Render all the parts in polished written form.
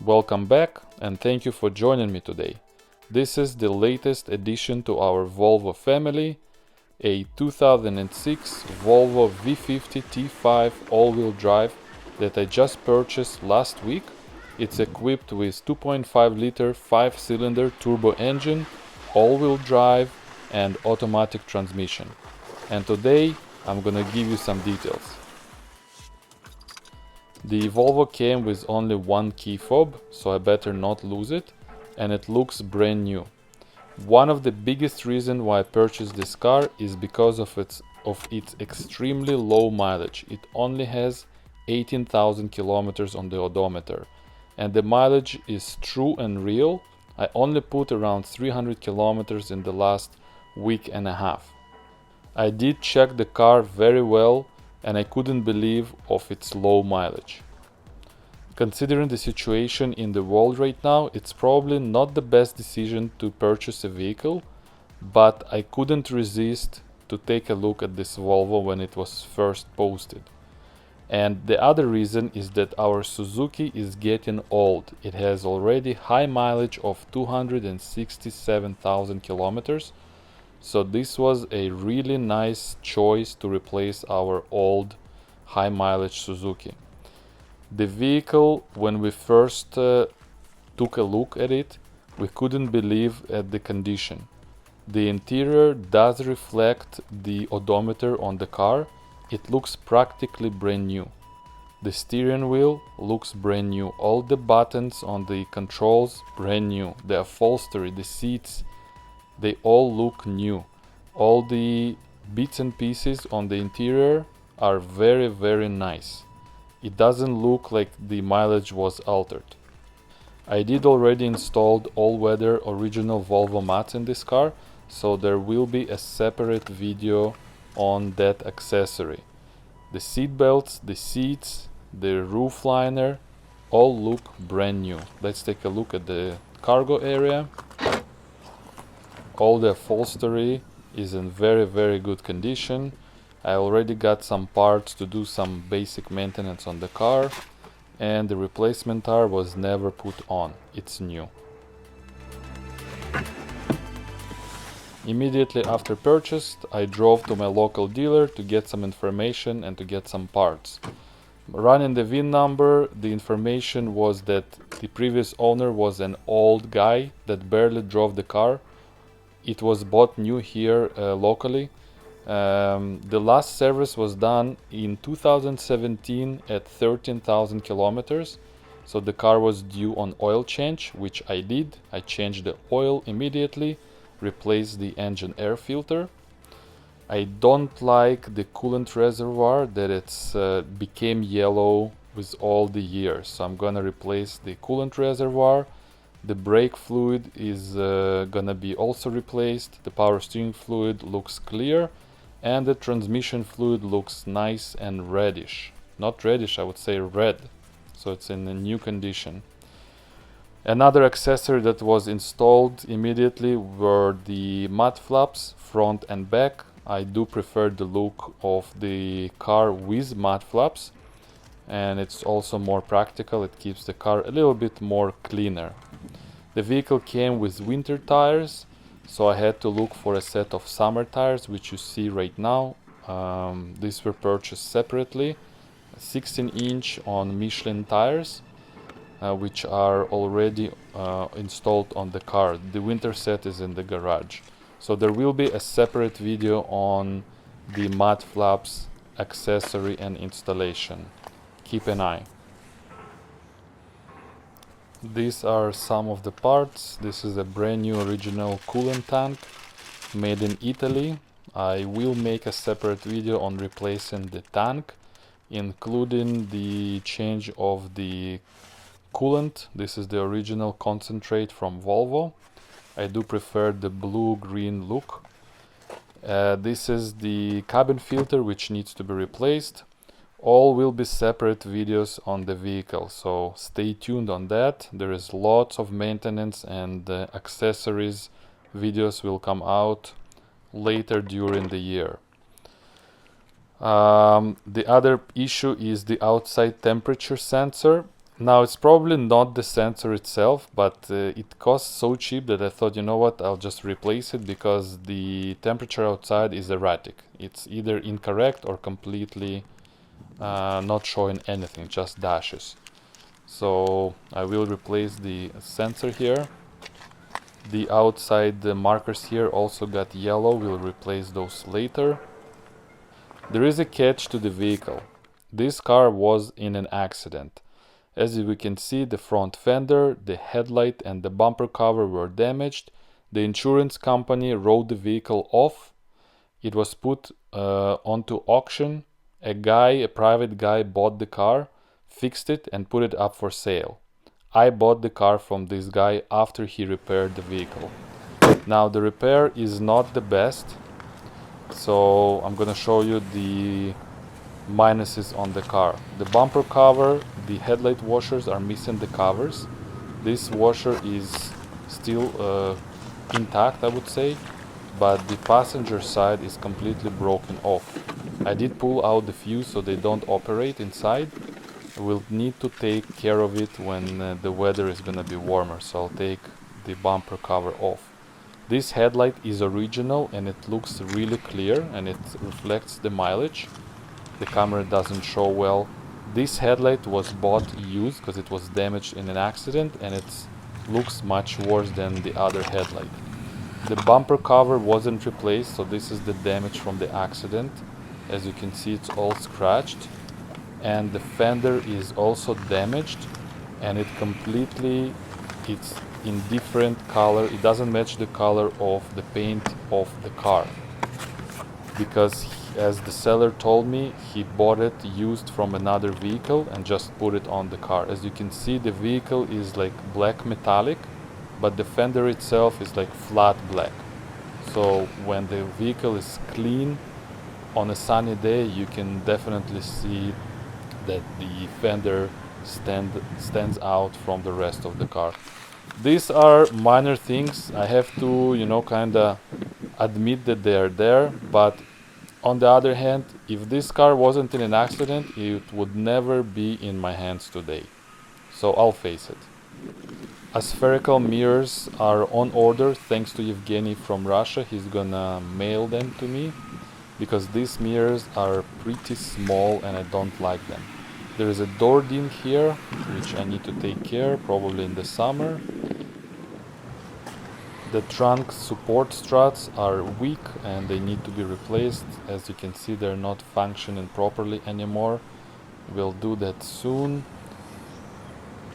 Welcome back and thank you for joining me today. This is the latest addition to our Volvo family, a 2006 Volvo V50 T5 all-wheel drive that I just purchased last week. It's equipped with 2.5 liter 5-cylinder turbo engine, all-wheel drive and automatic transmission. And today I'm gonna give you some details. The Volvo came with only one key fob, so I better not lose it, and it looks brand new. One of the biggest reasons why I purchased this car is because of its extremely low mileage. It only has 18,000 kilometers on the odometer, and the mileage is true and real. I only put around 300 kilometers in the last week and a half. I did check the car very well and I couldn't believe of its low mileage. Considering the situation in the world right now, it's probably not the best decision to purchase a vehicle, but I couldn't resist to take a look at this Volvo when it was first posted. And the other reason is that our Suzuki is getting old. It has already high mileage of 267,000 kilometers. So this was a really nice choice to replace our old high mileage Suzuki. The vehicle, when we first took a look at it, we couldn't believe at the condition. The interior does reflect the odometer on the car. It looks practically brand new. The steering wheel looks brand new. All the buttons on the controls brand new. The upholstery, the seats, they all look new. All the bits and pieces on the interior are very nice. It doesn't look like the mileage was altered. I did already installed all-weather original Volvo mats in this car, so there will be a separate video on that accessory. The seat belts, the seats, the roof liner all look brand new. Let's take a look at the cargo area. All the upholstery is in very good condition. I already got some parts to do some basic maintenance on the car, and the replacement tire was never put on. It's new. Immediately after purchase, I drove to my local dealer to get some information and to get some parts. Running the VIN number, the information was that the previous owner was an old guy that barely drove the car. It was bought new here locally. The last service was done in 2017 at 13,000 kilometers. So the car was due on oil change, which I did. I changed the oil immediately, replaced the engine air filter. I don't like the coolant reservoir that it's became yellow with all the years. So I'm gonna replace the coolant reservoir. The brake fluid is gonna be also replaced. The power steering fluid looks clear, and the transmission fluid looks nice and reddish. Not reddish, I would say red. So it's in a new condition. Another accessory that was installed immediately were the mud flaps, front and back. I do prefer the look of the car with mud flaps, and it's also more practical. It keeps the car a little bit more cleaner. The vehicle came with winter tires, so I had to look for a set of summer tires, which you see right now. These were purchased separately, 16-inch on Michelin tires, which are already installed on the car. The winter set is in the garage. So there will be a separate video on the mud flaps accessory and installation. Keep an eye. These are some of the parts. This is a brand new original coolant tank made in Italy. I will make a separate video on replacing the tank, including the change of the coolant. This is the original concentrate from Volvo. I do prefer the blue-green look. This is the cabin filter, which needs to be replaced. All will be separate videos on the vehicle, so stay tuned on that. There is lots of maintenance and accessories videos will come out later during the year. The other issue is the outside temperature sensor. Now it's probably not the sensor itself, but it costs so cheap that I thought, you know what, I'll just replace it because the temperature outside is erratic. It's either incorrect or completely not showing anything, just dashes. So I will replace the sensor here. The outside markers here also got yellow, we'll replace those later. There is a catch to the vehicle. This car was in an accident. As we can see, the front fender, the headlight and the bumper cover were damaged. The insurance company wrote the vehicle off. It was put onto auction. A private guy bought the car, fixed it and put it up for sale. I bought the car from this guy after he repaired the vehicle. Now the repair is not the best, so I'm gonna show you the minuses on the car. The bumper cover, the headlight washers are missing the covers. This washer is still intact, I would say, but the passenger side is completely broken off. I did pull out the fuse so they don't operate inside. We'll need to take care of it when the weather is gonna be warmer, so I'll take the bumper cover off. This headlight is original and it looks really clear and it reflects the mileage. The camera doesn't show well. This headlight was bought used because it was damaged in an accident and it looks much worse than the other headlight. The bumper cover wasn't replaced, so this is the damage from the accident. As you can see, it's all scratched. And the fender is also damaged and it's in different color. It doesn't match the color of the paint of the car, because as the seller told me, he bought it used from another vehicle and just put it on the car. As you can see, the vehicle is like black metallic, but the fender itself is like flat black. So when the vehicle is clean on a sunny day, you can definitely see that the fender stands out from the rest of the car. These are minor things. I have to, kinda admit that they are there, but on the other hand, if this car wasn't in an accident, it would never be in my hands today. So I'll face it. Aspherical mirrors are on order thanks to Evgeny from Russia. He's gonna mail them to me because these mirrors are pretty small and I don't like them. There is a door ding here, which I need to take care, probably in the summer. The trunk support struts are weak and they need to be replaced. As you can see, they're not functioning properly anymore. We'll do that soon.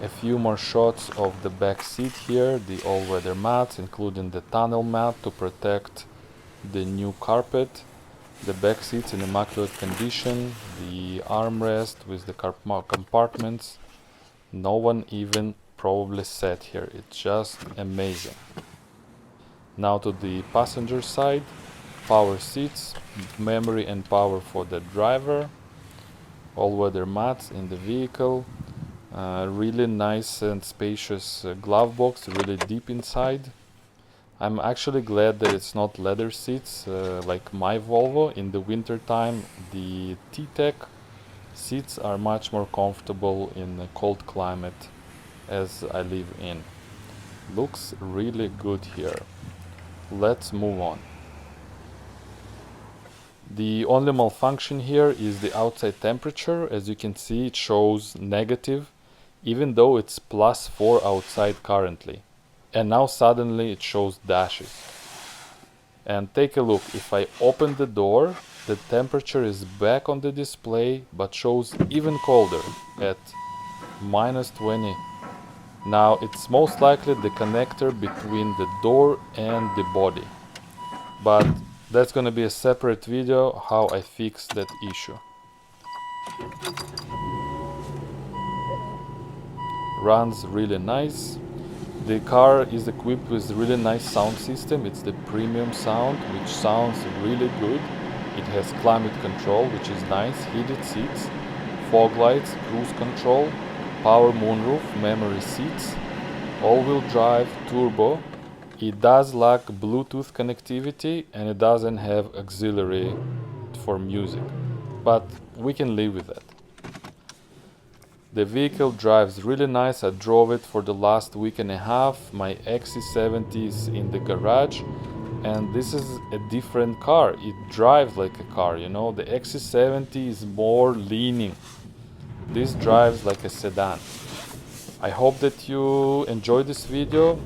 A few more shots of the back seat here, the all-weather mats, including the tunnel mat to protect the new carpet. The back seats in immaculate condition, the armrest with the compartments. No one even probably sat here. It's just amazing. Now to the passenger side, power seats, memory and power for the driver, all-weather mats in the vehicle, really nice and spacious glove box, really deep inside. I'm actually glad that it's not leather seats like my Volvo. In the winter time, the T-Tech seats are much more comfortable in a cold climate as I live in. Looks really good here. Let's move on. The only malfunction here is the outside temperature. As you can see, it shows negative, even though it's +4 outside currently. And now suddenly it shows dashes. And take a look, if I open the door, the temperature is back on the display, but shows even colder at -20. Now it's most likely the connector between the door and the body. But that's gonna be a separate video how I fix that issue. Runs really nice. The car is equipped with really nice sound system. It's the premium sound, which sounds really good. It has climate control, which is nice, heated seats, fog lights, cruise control, power moonroof, memory seats, all-wheel drive, turbo. It does lack Bluetooth connectivity and it doesn't have auxiliary for music, but we can live with that. The vehicle drives really nice. I drove it for the last week and a half. My XC70 is in the garage, and this is a different car. It drives like a car, you know. The XC70 is more leaning. This drives like a sedan. I hope that you enjoyed this video.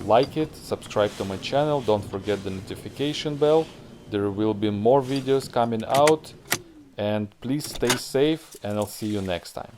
Like it, subscribe to my channel, don't forget the notification bell. There will be more videos coming out, and please stay safe, and I'll see you next time.